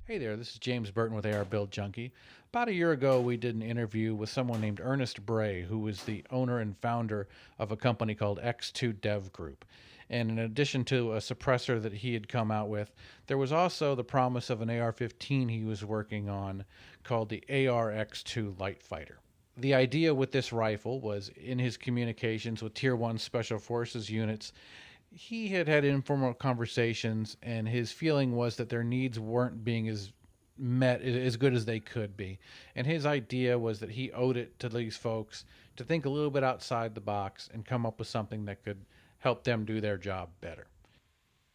Hey there, this is James Burton with AR Build Junkie. About a year ago, we did an interview with someone named Ernest Bray, who is the owner and founder of a company called X2 Dev Group. And in addition to a suppressor that he had come out with, there was also the promise of an AR-15 he was working on called the AR-X2 LightFighter. The idea with this rifle was in his communications with Tier 1 Special Forces units, he had had informal conversations, and his feeling was that their needs weren't being as met as good as they could be. And his idea was that he owed it to these folks to think a little bit outside the box and come up with something that could help them do their job better.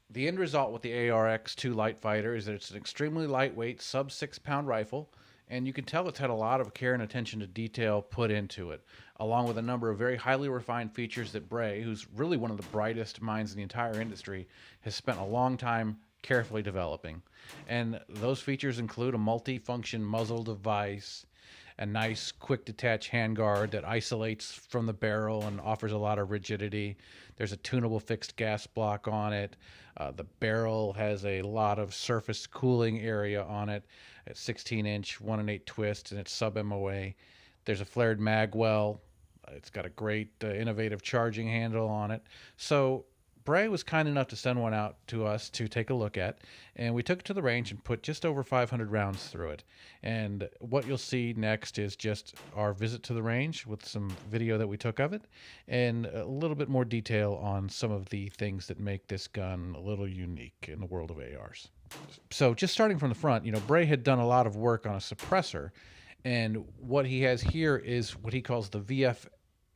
The end result with the AR-X2 LightFighter is that it's an extremely lightweight, sub 6 pound rifle, and you can tell it's had a lot of care and attention to detail put into it, along with a number of very highly refined features that Bray, who's really one of the brightest minds in the entire industry, has spent a long time carefully developing. And those features include a multi-function muzzle device, a nice quick detach handguard that isolates from the barrel and offers a lot of rigidity. There's a tunable fixed gas block on it. The barrel has a lot of surface cooling area on it at 16-inch 1 and 8 twist, and it's sub MOA. There's a flared mag well. It's got a great innovative charging handle on it. So Bray was kind enough to send one out to us to take a look at, and we took it to the range and put just over 500 rounds through it. And what you'll see next is just our visit to the range with some video that we took of it and a little bit more detail on some of the things that make this gun a little unique in the world of ARs. So just starting from the front, Bray had done a lot of work on a suppressor, and what he has here is what he calls the VF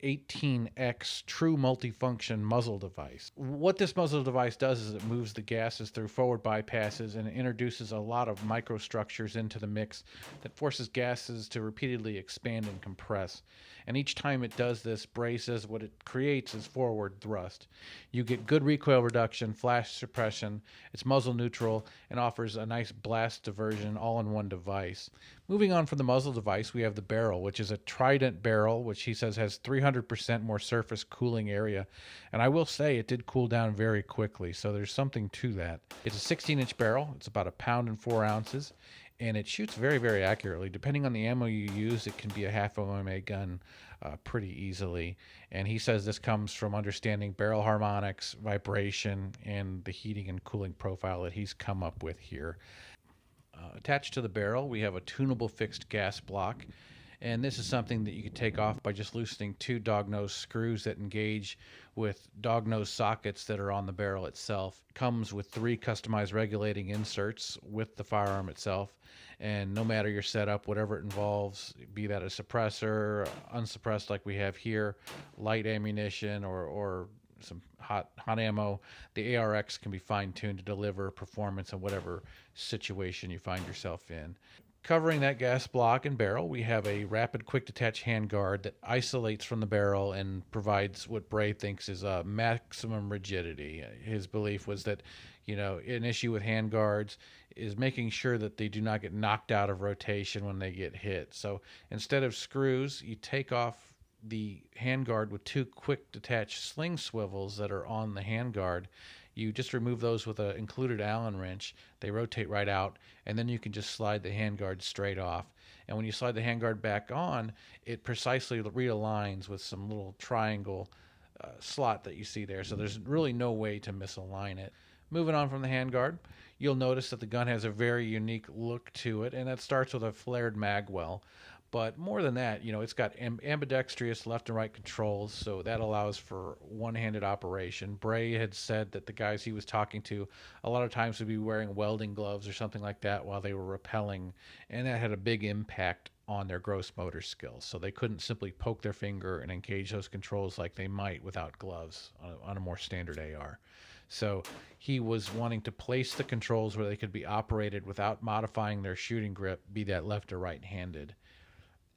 18X true multifunction muzzle device. What this muzzle device does is it moves the gases through forward bypasses and it introduces a lot of microstructures into the mix that forces gases to repeatedly expand and compress. And each time it does this, Bray says what it creates is forward thrust. You get good recoil reduction, flash suppression, it's muzzle neutral, and offers a nice blast diversion all in one device. Moving on from the muzzle device, we have the barrel, which is a Trident barrel, which he says has 300% more surface cooling area. And I will say it did cool down very quickly, so there's something to that. It's a 16-inch barrel. It's about 1 pound and 4 ounces, and it shoots very, very accurately. Depending on the ammo you use, it can be a half OMA gun pretty easily. And he says this comes from understanding barrel harmonics, vibration, and the heating and cooling profile that he's come up with here. Attached to the barrel, we have a tunable fixed gas block, and this is something that you could take off by just loosening 2 dog-nose screws that engage with dog-nose sockets that are on the barrel itself. Comes with 3 customized regulating inserts with the firearm itself, and no matter your setup, whatever it involves, be that a suppressor, unsuppressed like we have here, light ammunition, or some hot ammo, the AR-X can be fine-tuned to deliver performance in whatever situation you find yourself in. Covering that gas block and barrel, we have a rapid quick detach handguard that isolates from the barrel and provides what Bray thinks is a maximum rigidity. His belief was that, an issue with handguards is making sure that they do not get knocked out of rotation when they get hit. So instead of screws, you take off the handguard with 2 quick detach sling swivels that are on the handguard. You just remove those with an included Allen wrench. They rotate right out, and then you can just slide the handguard straight off. And when you slide the handguard back on, it precisely realigns with some little triangle slot that you see there. So there's really no way to misalign it. Moving on from the handguard, you'll notice that the gun has a very unique look to it, and that starts with a flared mag well. But more than that, it's got ambidextrous left and right controls, so that allows for one-handed operation. Bray had said that the guys he was talking to a lot of times would be wearing welding gloves or something like that while they were rappelling, and that had a big impact on their gross motor skills. So they couldn't simply poke their finger and engage those controls like they might without gloves on a more standard AR. So he was wanting to place the controls where they could be operated without modifying their shooting grip, be that left or right-handed.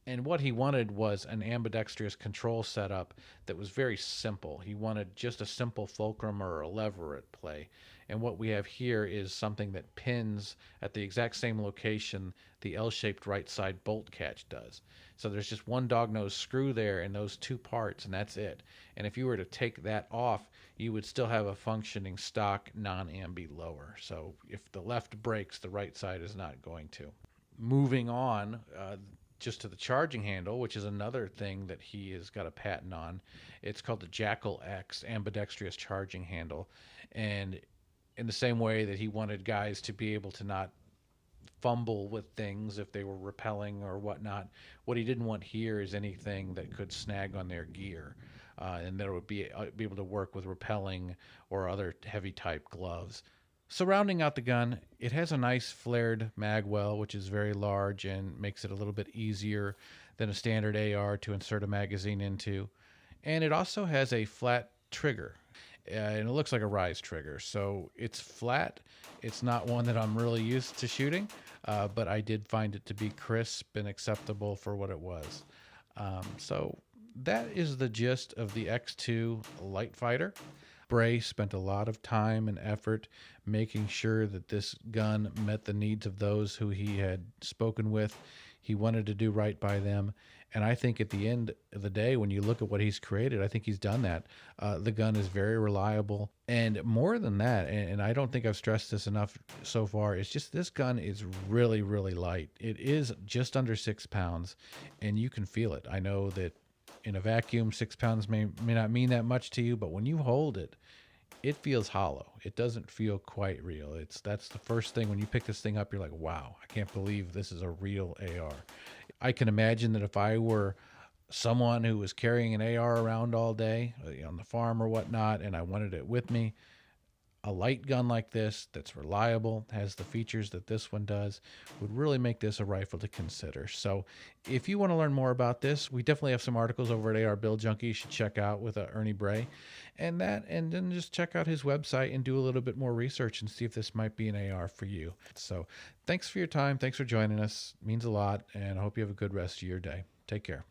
And what he wanted was an ambidextrous control setup that was very simple. He wanted just a simple fulcrum or a lever at play. And what we have here is something that pins at the exact same location the L-shaped right side bolt catch does. So there's just one dog nose screw there and those two parts, and that's it. And if you were to take that off, you would still have a functioning stock non-ambi lower. So if the left breaks, the right side is not going to. Moving on, just to the charging handle, which is another thing that he has got a patent on. It's called the Jackal X ambidextrous charging handle. And in the same way that he wanted guys to be able to not fumble with things if they were rappelling or whatnot, what he didn't want here is anything that could snag on their gear. And that it would be able to work with rappelling or other heavy type gloves. So rounding out the gun, it has a nice flared mag well, which is very large and makes it a little bit easier than a standard AR to insert a magazine into. And it also has a flat trigger, and it looks like a rise trigger. So it's flat. It's not one that I'm really used to shooting, but I did find it to be crisp and acceptable for what it was. So that is the gist of the X2 LightFighter. Bray spent a lot of time and effort making sure that this gun met the needs of those who he had spoken with. He wanted to do right by them. And I think at the end of the day, when you look at what he's created, I think he's done that. The gun is very reliable. And more than that, and I don't think I've stressed this enough so far, it's just this gun is really, really light. It is just under 6 pounds, and you can feel it. I know that in a vacuum, 6 pounds may not mean that much to you, but when you hold it, it feels hollow. It doesn't feel quite real. That's the first thing when you pick this thing up, you're like, wow, I can't believe this is a real AR. I can imagine that if I were someone who was carrying an AR around all day on the farm or whatnot, and I wanted it with me, a light gun like this that's reliable, has the features that this one does, would really make this a rifle to consider. So if you want to learn more about this, we definitely have some articles over at AR Build Junkie you should check out with Ernie Bray. And then just check out his website and do a little bit more research and see if this might be an AR for you. So thanks for your time. Thanks for joining us. It means a lot, and I hope you have a good rest of your day. Take care.